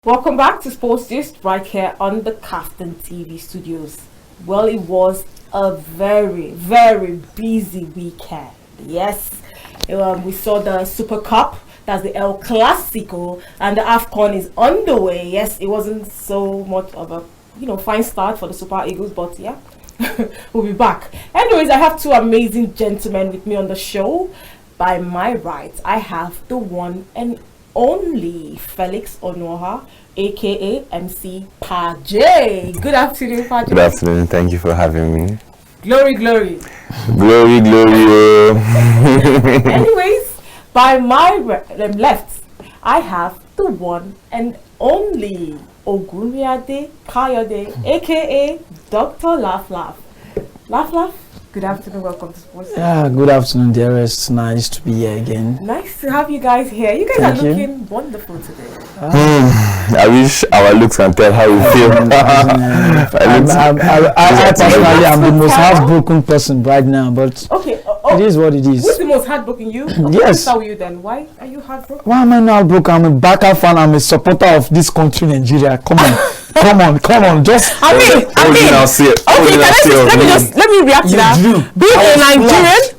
Welcome back to Sports Gist right here on the Captain TV studios. Well, it was a very, very busy weekend. Yes, we saw the Super Cup, that's the El Clasico, and the AFCON is underway. Yes, it wasn't so much of a fine start for the Super Eagles, but yeah, we'll be back. Anyways, I have two amazing gentlemen with me on the show. By my right, I have the one and only Felix Onoha, aka MC Pajay. Good afternoon, Pajay. Good afternoon. Thank you for having me. Glory, glory. Glory, glory. Anyways, by my left, I have the one and only Ogunriade Kayode, aka Dr. Laff. Laff. Good afternoon, welcome to Sports. Yeah, good afternoon, Dearest. Nice to be here again. Nice to have you guys here. You guys are looking wonderful today. I wish our looks can tell how we feel. I personally am the most heartbroken person right now, but okay, it is what it is. Who's the most heartbroken? You? Yes. How are you then? Why are you heartbroken? Why am I not heartbroken? I'm a Barca fan. I'm a supporter of this country, Nigeria. Come on. Come on, just. I mean. Okay, let me react to that.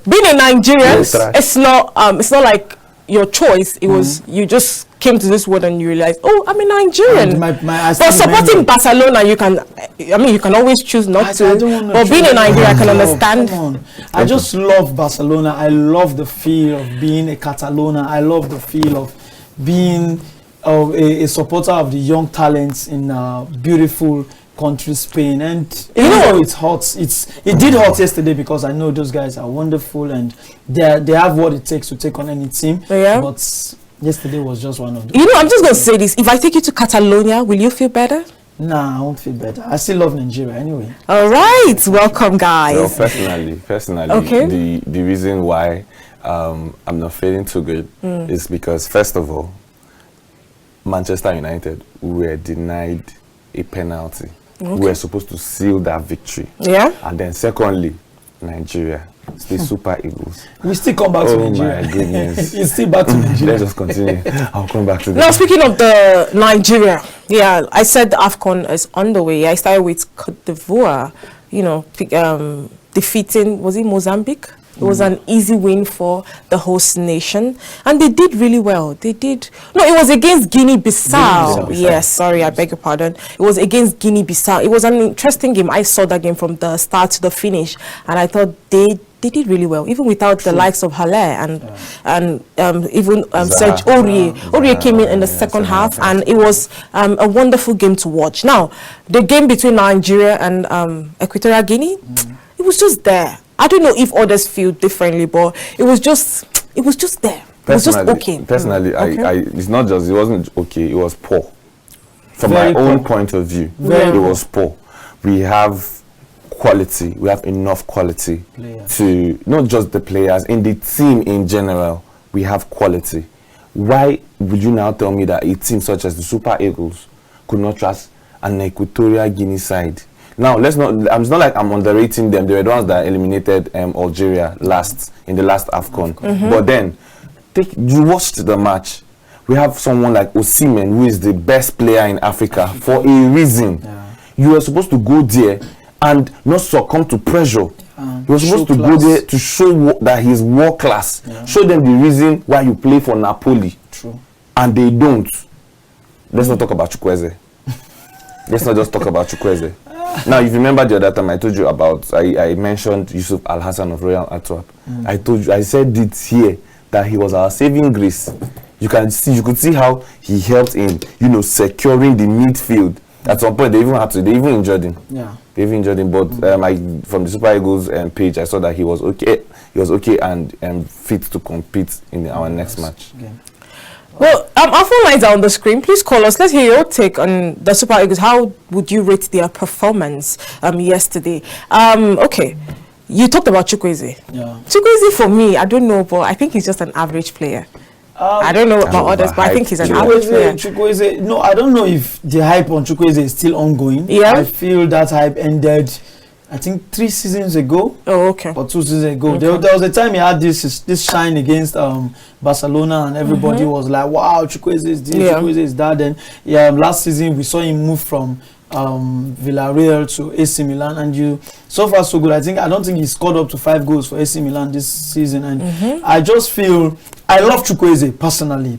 Being a Nigerian, it's not like your choice. It was you just came to this world and you realized, oh, I'm a Nigerian. But supporting Barcelona, you can always choose not to. But being a Nigerian, I can understand. Come on. I just love Barcelona. I love the feel of being a Catalona. I love the feel of being a supporter of the young talents in beautiful country Spain. And it's hot. It did hot yesterday because I know those guys are wonderful and they have what it takes to take on any team. Yeah. But yesterday was just one of them. I'm just going to say this. If I take you to Catalonia, will you feel better? Nah, I won't feel better. I still love Nigeria anyway. All right. Welcome, guys. Well, personally, okay. The reason why I'm not feeling too good is because, first of all, Manchester United were denied a penalty. Okay. We were supposed to seal that victory. Yeah. And then secondly, Nigeria, still Super Eagles. We still come back to Nigeria. Oh my goodness. It's still back to Nigeria. Let's just continue. I'll come back to that. Now, speaking of the Nigeria, I said the AFCON is underway. I started with Cote d'Ivoire, defeating, was it Mozambique? It was an easy win for the host nation. And they did really well. It was against Guinea-Bissau. Yes, sorry, I beg your pardon. It was against Guinea-Bissau. It was an interesting game. I saw that game from the start to the finish. And I thought they did really well, even without the likes of Halle and even Serge Aurier. Aurier came in the second half, and it was a wonderful game to watch. Now, the game between Nigeria and Equatorial Guinea, it was just there. I don't know if others feel differently, but it was just there. It was just okay. Personally, it wasn't okay, it was poor. From my own point of view, it was poor. We have quality, we have enough quality to, not just the players, in the team in general, we have quality. Why would you now tell me that a team such as the Super Eagles could not trust an Equatorial Guinea side? Now, it's not like I'm underrating them. They were the ones that eliminated Algeria in the last AFCON. But then, you watched the match. We have someone like Osimhen, who is the best player in Africa for a reason. Yeah. You were supposed to go there and not succumb to pressure. You were supposed to go there to show that he's world class. Yeah. Show them the reason why you play for Napoli. True. And they don't. Let's not talk about Chukwueze. Let's not just talk about Chukwueze. Now, if you remember the other time I told you about, I mentioned Yusuf Al-Hassan of Royal Antwerp. I said it here that he was our saving grace. You could see how he helped in, securing the midfield. At some point, they even injured him. Yeah. They even injured him, but from the Super Eagles page, I saw that he was okay. He was okay and fit to compete in our next match. Okay. Well, our phone lines are on the screen. Please call us. Let's hear your take on the Super Eagles. How would you rate their performance yesterday? Okay, you talked about Chukwueze. Yeah. Chukwueze, for me, I don't know, but I think he's just an average player. I don't know about others, but I think he's an average player. Chukwueze, no, I don't know if the hype on Chukwueze is still ongoing. Yeah. I feel that hype ended I think 3 seasons ago. Oh, okay. Or 2 seasons ago. Okay. There was a time he had this shine against Barcelona, and everybody was like, wow, Chukwueze is this, Chukwueze is that. Then last season we saw him move from Villarreal to AC Milan, and so far so good. I don't think he scored up to 5 goals for AC Milan this season, and I just feel I love Chukwueze personally.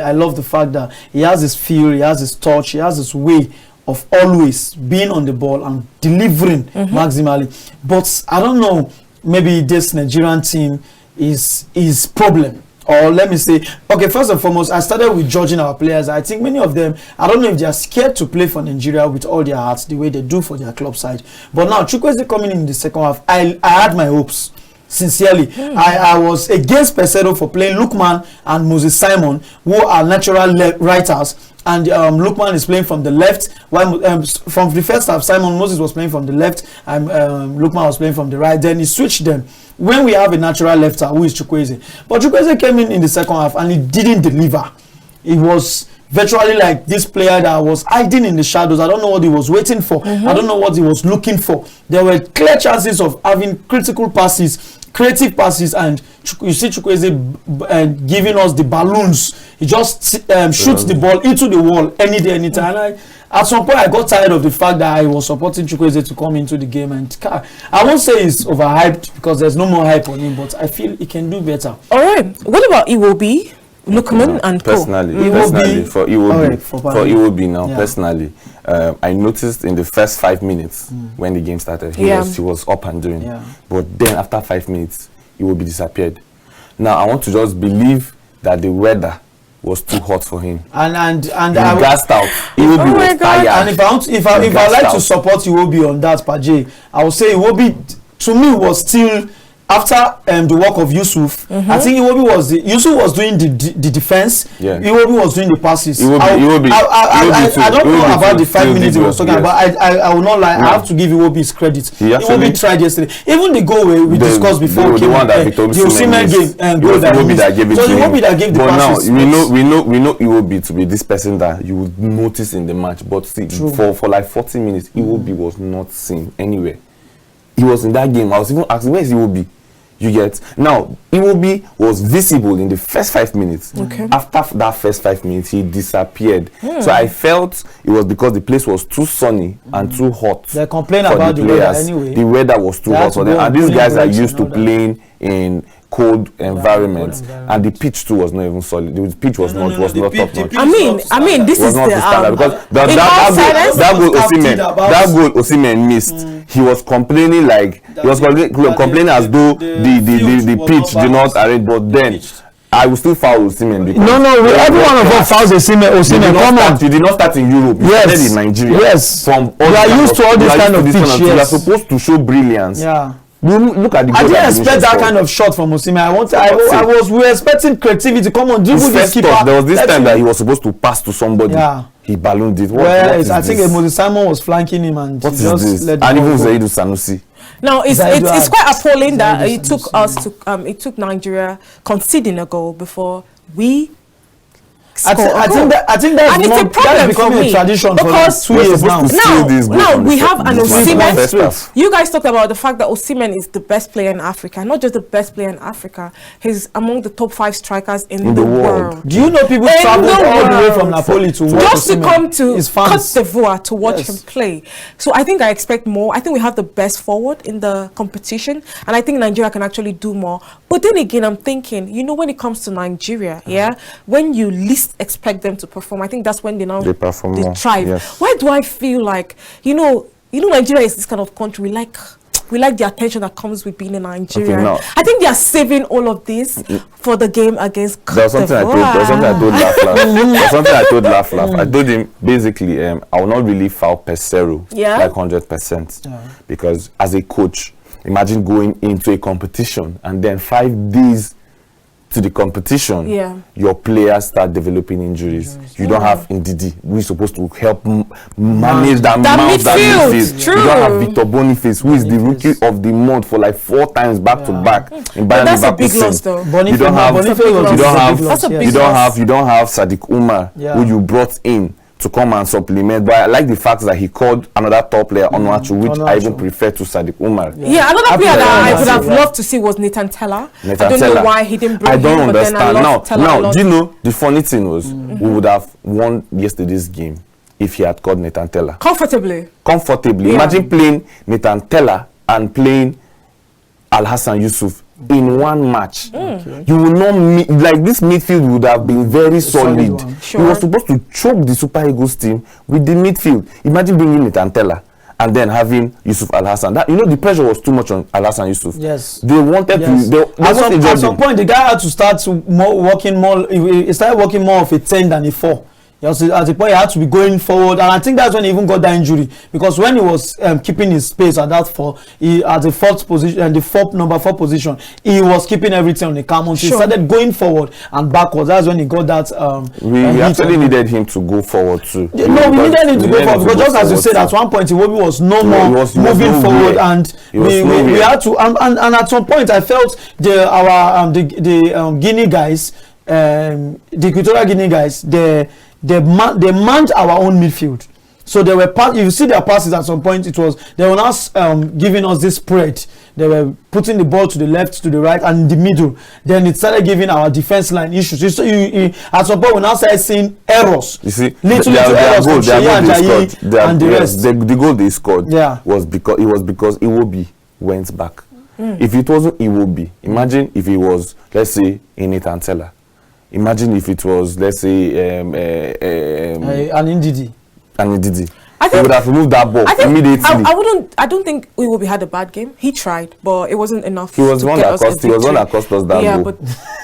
I love the fact that he has his feel, he has his touch, he has his way of always being on the ball and delivering maximally. But I don't know, maybe this Nigerian team is problem. Or let me say, okay, first and foremost, I started with judging our players. I think many of them, I don't know if they are scared to play for Nigeria with all their hearts, the way they do for their club side. But now, Chukwueze coming in the second half, I had my hopes. Sincerely, I was against Peseiro for playing Lookman and Moses Simon, who are natural writers, and Lookman is playing from the left. While from the first half, Moses was playing from the left, and Lookman was playing from the right. Then he switched them when we have a natural lefter, who is Chukwueze. But Chukwueze came in the second half and he didn't deliver. It was virtually like this player that was hiding in the shadows. I don't know what he was waiting for. I don't know what he was looking for. There were clear chances of having critical passes, creative passes, and you see Chukwueze giving us the balloons. He just shoots the ball into the wall any day, anytime. And at some point, I got tired of the fact that I was supporting Chukwueze to come into the game, and I won't say he's overhyped because there's no more hype on him, but I feel he can do better. All right. What about Iwobi, Lookman, and personally, for Iwobi now, personally, I noticed in the first 5 minutes when the game started, he was up and doing. But then after 5 minutes, Iwobi disappeared. Now I want to just believe that the weather was too hot for him. And he gassed out. Iwobi was tired. And if I like to support Iwobi on that, Pajay, I would say Iwobi to me was still, after the work of Yusuf, I think Yusuf was doing the defense. Iwobi was doing the passes. I don't know about the 5 minutes he was talking about. I will not lie. I have to give Iwobi his credit. Iwobi tried yesterday. Even the goal we discussed before came, the Osimhen game, goal that Iwobi that gave the passes. But now we know Iwobi to be this person that you would notice in the match. But see, for like 40 minutes, Iwobi was not seen anywhere. He was in that game. I was even asking, where is Iwobi? You get now. Iwobi was visible in the first 5 minutes. After that first 5 minutes, he disappeared. So I felt it was because the place was too sunny and too hot. They complain about the weather anyway. The weather was too hot for them, and these guys are used to playing in cold environments, and the pitch too was not even solid. The pitch was not top notch. I mean, this is not the standard, because that goal Osimhen missed. He was complaining like complaining as though the pitch did not arrange, but then I will still foul Osimhen because every one of us fouls Osimhen. Come on, you did not start in Europe. You started in Nigeria. Yes, from you are used to all this kind of pitch. You are supposed to show brilliance. Look at the I didn't expect that kind of shot from Osimhen. We were expecting creativity. Come on, dribble this keeper. There was this time that he was supposed to pass to somebody. He ballooned it. I think Moses Simon was flanking him, and what is this? And even Zaidu Sanusi. Now it's quite appalling that it took Nigeria conceding a goal before we. I think that's becoming a tradition because for 2 years now. Now we have an Osimhen. You guys talked about the fact that Osimhen is the best player in Africa. Not just the best player in Africa. He's among the top 5 strikers in the world. Do you know people travel all the way from Napoli to watch just to come to Côte d'Ivoire to watch him play? So I think I expect more. I think we have the best forward in the competition, and I think Nigeria can actually do more. But then again, I'm thinking, when it comes to Nigeria, when you least expect them to perform, I think that's when they thrive. Why do I feel like Nigeria is this kind of country, we like the attention that comes with being in Nigeria. I think they are saving all of this for the game against Côte d'Ivoire. There was something I told Laff. I told him basically I will not really foul Peseiro like 100%, because as a coach, imagine going into a competition and then 5 days to the competition, your players start developing injuries. You don't have Ndidi, who is supposed to help manage that midfield. True. You don't have Victor Boniface, who is the rookie of the month for like 4 times back to back in Bayern That's a big loss, though. You don't have Sadiq Umar, who you brought in to come and supplement. But I like the fact that he called another top player Onuachu, which I even prefer to Sadiq Umar. Yeah, another player that I would have loved to see was Nathan Teller. I don't know why he didn't bring him. I don't understand. Now, do you know the funny thing was we would have won yesterday's game if he had called Nathan Teller comfortably. Yeah. Imagine playing Nathan Teller and playing Al Hassan Yusuf in one match. You will not like this midfield would have been very solid. Sure. He was supposed to choke the Super Eagles team with the midfield. Imagine bringing Nathan Teller and then having Yusuf Al Hassan. That, you know, the pressure was too much on Al Hassan Yusuf. Yes, they wanted to. At some point, the guy had to start working more. He started working more of a 10 than a 4. At the point, he had to be going forward, and I think that's when he even got that injury, because when he was keeping his space at that 4, he at the 4th position and the number 4 position, he was keeping everything on the calm until he started going forward and backwards. That's when he got that. We actually needed him to go forward too. No, we needed him to go forward because just as you said, at one point Iwobi was no more moving forward, and we had to. And at some point, I felt the Guinea guys, the Equatorial Guinea guys, they manned our own midfield. So they were if you see their passes at some point, they were now giving us this spread. They were putting the ball to the left, to the right, and in the middle. Then it started giving our defense line issues. So at some point we now started seeing errors. You see, literally errors from and the rest. The goal they scored was because Iwobi went back. If it wasn't Iwobi, imagine if it was, let's say, Nathan Teller. Imagine if it was, let's say, an Ndidi. He would have removed that ball immediately. I don't think Iwobi had a bad game. He tried, but it wasn't enough. He was one that cost us that goal.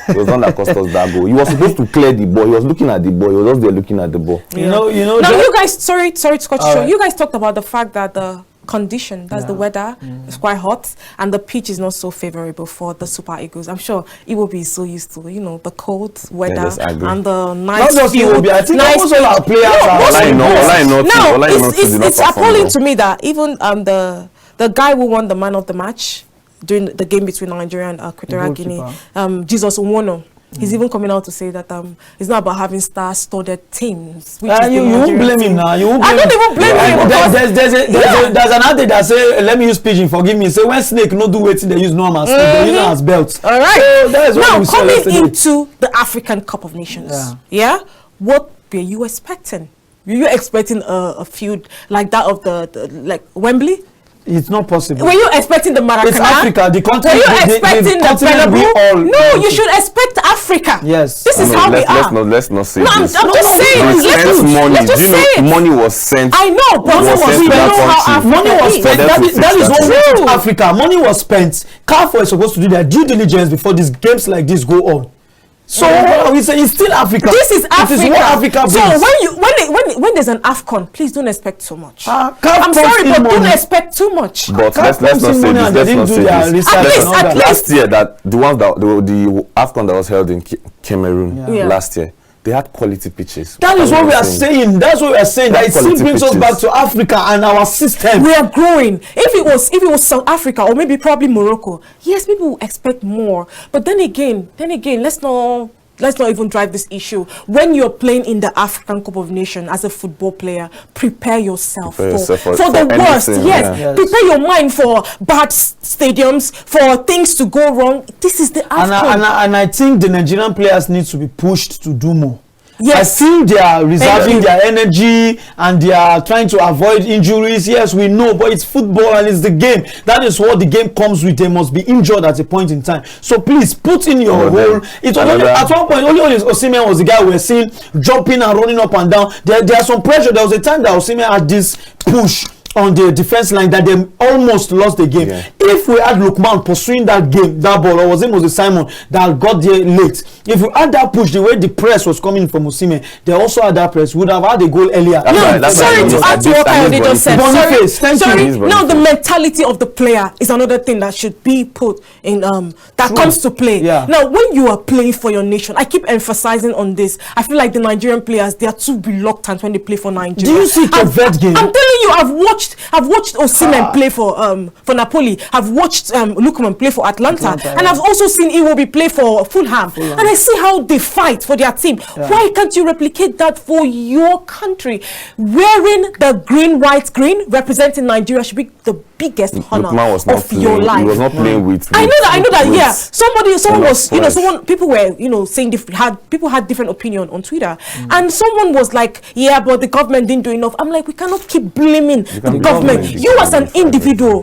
He was one that cost us that goal. He was supposed to clear the ball. He was looking at the ball. He was just there looking at the ball. You know. Now you guys, sorry to cut you short. You guys talked about the fact that the condition, that's the weather, it's quite hot, and the pitch is not so favorable for the Super Eagles. I'm sure Iwobi is so used to, the cold weather and the nice field. I think almost all our players it's appalling to me that even the guy who won the man of the match during the game between Nigeria and Equatorial Guinea, Jesus Nwono, he's even coming out to say that it's not about having star-studded teams. You won't blame him now. I don't even blame him. There's an adage that say, let me use pigeon, forgive me. Say when snake no do waiting, they use normal snake. They use as belts. All right. So that is now coming into the African Cup of Nations. Yeah. What were you expecting? Were you expecting a feud like that of the Wembley? It's not possible. Were you expecting the Maracana? It's Africa. The continent. Were you expecting the Bellevue? No, you should expect Africa. Yes. This is how we are. Let's not say this. I'm just saying. Let's just say it. Money was sent. I know, but money was spent. That is what we do. Africa. Money was spent. CAF was supposed to do their due diligence before these games like this go on. So we say it's still Africa. This is Africa. It is what Africa brings. So when there's an AFCON, please don't expect so much. I'm sorry, but don't expect too much. But let's not say this. Let's not say this. At least. Last year, that the ones that the AFCON that was held in Cameroon last year, they had quality pitches. That is what we are saying. That's what we are saying. That it still brings us back to Africa and our system. We are growing. If it was South Africa or maybe probably Morocco, yes, people will expect more. But then again, let's not even drive this issue. When you're playing in the African Cup of Nations as a football player, prepare yourself for the worst. Yes. Prepare your mind for bad stadiums, for things to go wrong. This is the AFCON. And I think the Nigerian players need to be pushed to do more. Yes. I think they are reserving their energy and they are trying to avoid injuries. Yes, we know, but it's football and it's the game. That is what the game comes with. They must be injured at a point in time. So please put in your role. At one point, only Osimhen was the guy we were seeing jumping and running up and down. There's some pressure. There was a time that Osimhen had this push on the defense line that they almost lost the game. If we had Lukman pursuing that ball, or was it Moses Simon that got there late? If we had that push, the way the press was coming from Osimhen, they also had that press. Would have had a goal earlier. Sorry to add to what I just said. Now the mentality of the player is another thing that should be put in that comes to play. Now when you are playing for your nation, I keep emphasizing on this. I feel like the Nigerian players, they are too reluctant when they play for Nigeria. Do you see Cape Verde game? I'm telling you, I've watched watched Osimhen play for Napoli. I've watched Lukman play for Atlanta, and I've also seen Iwobi play for Fulham. And I see how they fight for their team. Why can't you replicate that for your country? Wearing the green, white, green, representing Nigeria should be the biggest honor of your life. He was not playing with. I know that. Yeah, someone was, people were, saying people had different opinion on Twitter, and someone was like, yeah, but the government didn't do enough. I'm like, we cannot keep blaming the government. You as an individual,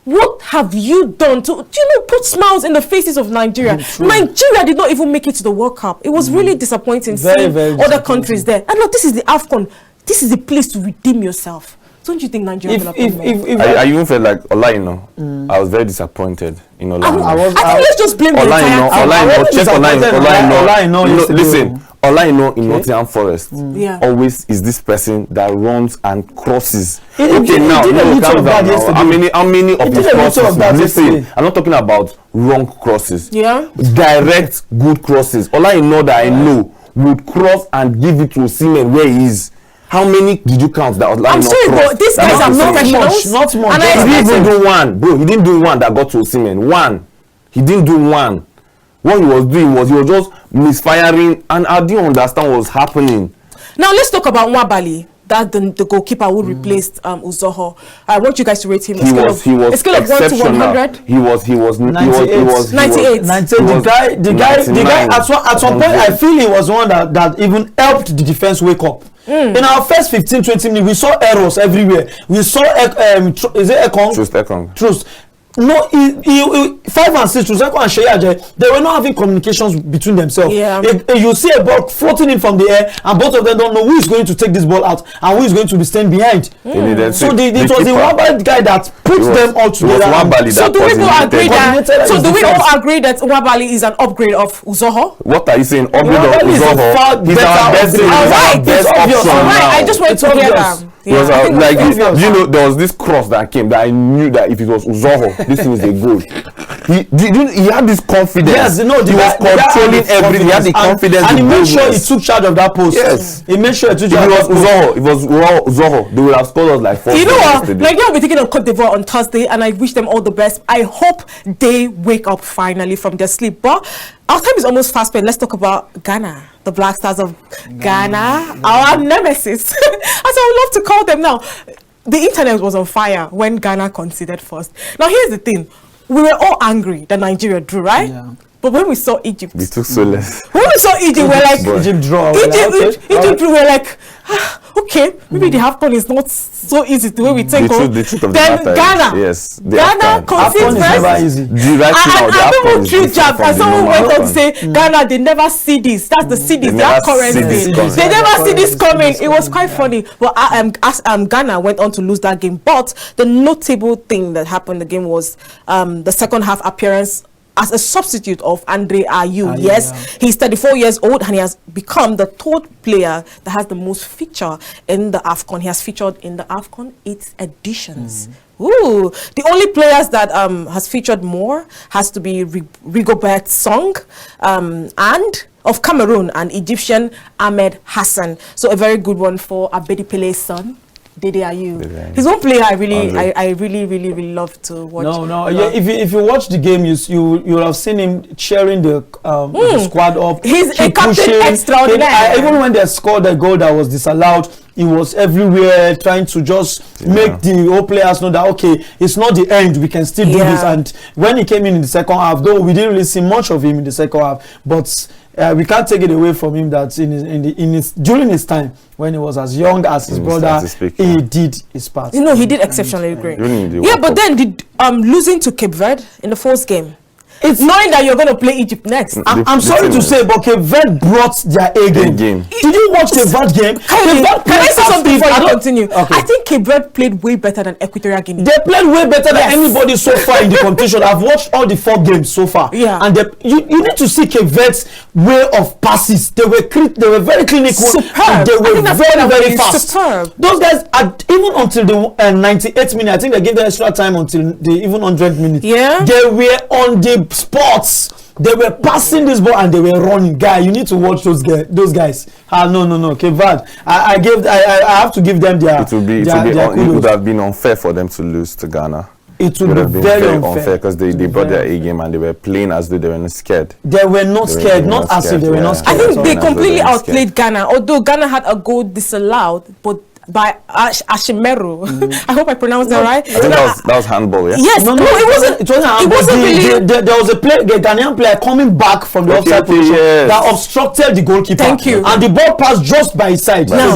what have you done to, put smiles in the faces of Nigeria? Nigeria did not even make it to the World Cup. It was really disappointing seeing other countries there. And look, this is the AFCON. This is the place to redeem yourself. Don't you think Nigeria will have I even felt like Olaino. I was very disappointed in Olaino. I think let's just blame Olaino. Check Olaino. Listen, Olaino in Nottingham Forest always is this person that runs and crosses. Okay, now calm down. How many of his crosses? Listen, I'm not talking about wrong crosses. Yeah. Direct good crosses. Olaino that I know would cross and give it to Osimhen where he is. How many did you count that was like? I'm sorry, but these guys are not professionals. Not much. And he didn't do one, bro. He didn't do one that got to Osimhen. One. He didn't do one. What he was doing was he was just misfiring, and I didn't understand what was happening. Now let's talk about Nwabali. That the goalkeeper who replaced Uzoho. I want you guys to rate him. He was a scale of 1 to 100. He was 98. The guy at some point I feel he was one that even helped the defense wake up. In our first 15-20 minutes, we saw errors everywhere. We saw is it Ekong? Trust. No, 5 and 6, Truseko and Sheyaje, they were not having communications between themselves. Yeah. You see a ball floating in from the air, and both of them don't know who is going to take this ball out and who is going to be staying behind. So it was the Nwabali guy that put them all together. So do we all agree that Nwabali is an upgrade of Uzoho? What are you saying? Upgrade of Uzoho? He's our best option now. I just wanted to hear that. There was this cross that came that I knew that if it was Uzoho, this thing is a goal. He had this confidence. Yes, he was controlling everything. He had the confidence, and he made sure he took charge of that post. Yes, he made sure he took charge. If it was Uzoho, they would have scored us like 4. You know what? Nigeria will be taking on Cote d'Ivoire on Thursday, and I wish them all the best. I hope they wake up finally from their sleep. But our time is almost fast spent. Let's talk about Ghana, the Black Stars of Ghana, our nemesis. As I would love to call them now. The internet was on fire when Ghana conceded first. Now here's the thing. We were all angry that Nigeria drew, right? Yeah. But when we saw Egypt, we took so less. When we saw Egypt, we're like, Egypt draw. Egypt drew, we're like, okay, maybe the AFCON is not so easy the way we take on. The truth of then the Ghana, yes, Ghana conceded first. And people jab, and someone went on to say, Ghana, they never see this. That's the cedis, their currency. They never see this coming. It was quite funny. But Ghana went on to lose that game. But the notable thing that happened in the game was the second half appearance as a substitute of Andre Ayew. Yes, he's 34 years old and he has become the 3rd player that has the most feature in the AFCON. He has featured in the AFCON 8 editions. Ooh, the only players that has featured more has to be Rigobert Song and of Cameroon and Egyptian Ahmed Hassan. So a very good one for Abedi Pele's son. Dede Ayew. He's one player I really love to watch. If you watch the game, you have seen him cheering the squad up. He's a captain extraordinary. Even when they scored a goal that was disallowed, he was everywhere trying to just make the whole players know that okay, it's not the end, we can still do this. And when he came in the second half, though we didn't really see much of him in the second half, but we can't take it away from him that during his time when he was as young as his brother, he did his part. He did exceptionally great. But then losing to Cape Verde in the first game. It's knowing that you're going to play Egypt next. I'm sorry to say, but Cape Verde brought their A game. Did you watch Cape Verde game? Can I say something before you continue? Okay. I think Cape Verde played way better than Equatorial Guinea. They played way better than anybody so far in the competition. I've watched all the 4 games so far. Yeah. And you need to see Cape Verde's way of passes. They were very clinical. Superb. And they were very fast. Superb. Those guys, even until the 98th minute, I think they gave the extra time until the even 100th minute. Yeah. They were on the spots. They were passing this ball and they were running. Guy, you need to watch those guys. No. Cape Verde. I have to give them their. It would have been unfair for them to lose to Ghana. It would have been very unfair because they brought their A game and they were playing as though they were not scared. They were not scared, not as if they were not scared. I think they completely outplayed Ghana, although Ghana had a goal disallowed, but by Ashimeru. I hope I pronounced that right. I think that was handball, yeah? Yes, no, it wasn't. It wasn't handball. It wasn't really. There was a Ghanaian player coming back from the offside position that obstructed the goalkeeper. Thank you. And the ball passed just by his side. Now,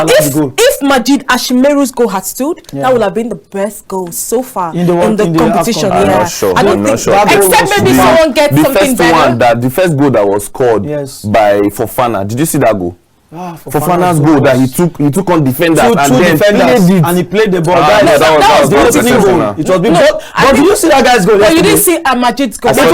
if Majid Ashimeru's goal had stood, that would have been the best goal so far in the competition. I'm not sure. I don't think so. Except maybe someone gets something better. The first goal that was scored by Fofana. Did you see that goal? Fofana's goal that he took on defenders and he played the ball. That was the opening goal. It was but did you see that guy's goal? But you didn't see Majid's goal. It was a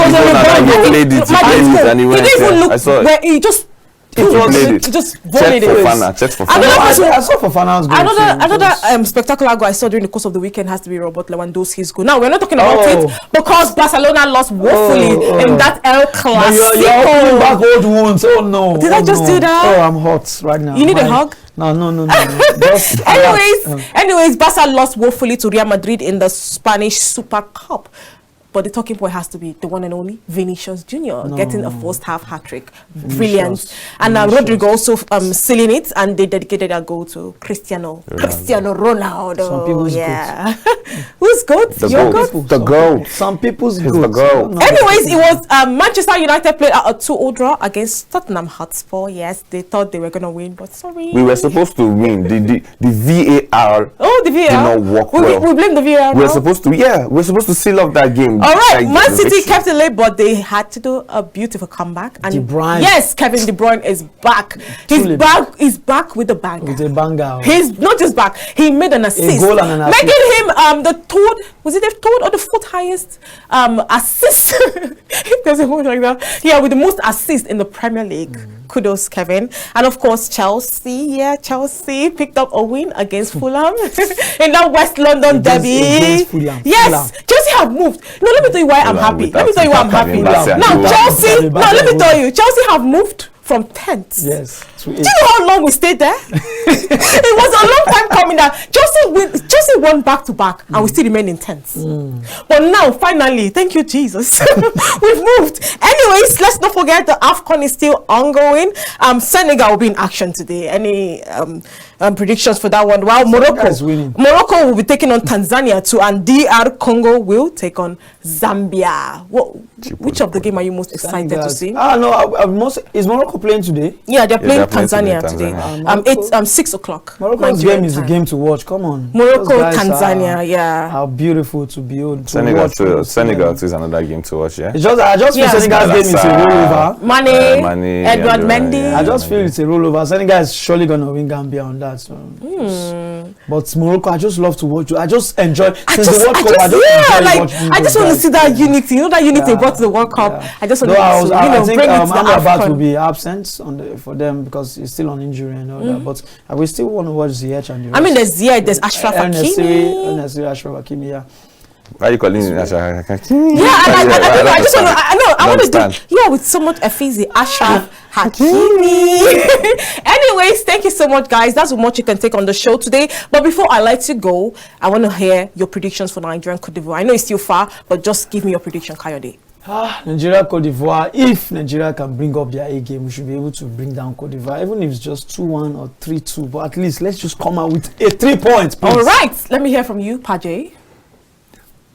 he didn't even look where he just Check Fofana. I saw Fofana's goal. Another spectacular goal I saw during the course of the weekend has to be Robert Lewandowski's goal. Now we're not talking about it because Barcelona lost woefully in that El Clasico. You're pulling back old wounds. Oh no! Did I just do that? Oh, I'm hot right now. You need a hug? No. Anyways, Barca lost woefully to Real Madrid in the Spanish Super Cup. But the talking point has to be the one and only Vinicius Jr. getting a first half hat-trick. Brilliant. And Rodrigo also sealing it, and they dedicated a goal to Cristiano Ronaldo. Some people's Who's good? Your goat. The goat. Some people's goat. Anyways, it was Manchester United played a 2-0 draw against Tottenham Hotspur. Yes, they thought they were going to win, but sorry. We were supposed to win. The VAR. Oh, the VAR. Did not work well. We blame the VAR. We're supposed to seal off that game. All right, Man City kept it late, but they had to do a beautiful comeback. And De Bruyne. Yes, Kevin De Bruyne is back. He's back with a banger. With a banger. He's not just back. He made an assist. A goal and an assist. Making him the third, was it the third or the fourth highest assist? If there's a word like that. Yeah, with the most assists in the Premier League. Kudos, Kevin. And of course, Chelsea picked up a win against Fulham in that West London derby. Yes, Chelsea have moved. No, let me tell you why I'm happy. Let me tell you why I'm happy. Now, Chelsea, let me tell you, Chelsea have moved from 10th. Yes. Do you know how long we stayed there? It was a long time coming that Chelsea won back to back and we still remain in 10th. But now, finally, thank you, Jesus, we've moved. Anyways, let's not forget the AFCON is still ongoing. Senegal will be in action today. Any predictions for that one? Well, Morocco will be taking on Tanzania too, and DR Congo will take on Zambia. Which of the game are you most excited to see? Is Morocco playing today? Yeah, they're playing Tanzania today. It's 6 o'clock. Morocco's game is the game to watch. Come on, Morocco, Tanzania. Yeah, how beautiful to be able to Senegal watch. Senegal is another game to watch. Yeah, I just feel Senegal's game is a rollover. Mane, Edouard Mendy. I just feel it's a rollover. Senegal is surely going to win Gambia on that. So. But Morocco, I just love to watch. I just enjoy. I just want to see that unity. You know that unity brought to the World Cup. I just want to I think Amrabat will be absent for them because he's still on injury and all that. But I will still want to watch Ziyech and the rest. I mean, there's Ziyech, there's Ashraf Hakimi. Ashraf Hakimi, yeah. Why are you calling it Ashraf Hakimi? Yeah, I want to do with so much effigy, Ashraf Hakimi. Anyways, thank you so much, guys. That's how much you can take on the show today. But before I let you go, I want to hear your predictions for Nigeria and Cote d'Ivoire. I know it's still far, but just give me your prediction, Kayode. Nigeria, Cote d'Ivoire. If Nigeria can bring up their A game, we should be able to bring down Cote d'Ivoire, even if it's just 2-1 or 3-2. But at least let's just come out with a 3 points, please. All right, let me hear from you, Pajay.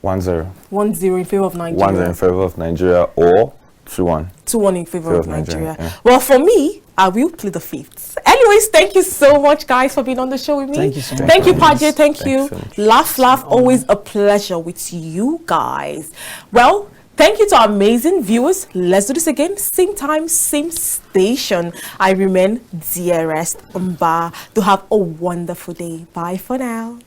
1-0. 1-0 in favor of Nigeria. 1-0 in favor of Nigeria or 2-1. 2-1 in favor of Nigeria. Yeah. Well, for me, I will plead the fifth. Anyways, thank you so much, guys, for being on the show with me. Thank you so much. Thank you, Pajay. Thank you. Laff, always a pleasure with you guys. Well, thank you to our amazing viewers. Let's do this again. Same time, same station. I remain Dearest. To have a wonderful day. Bye for now.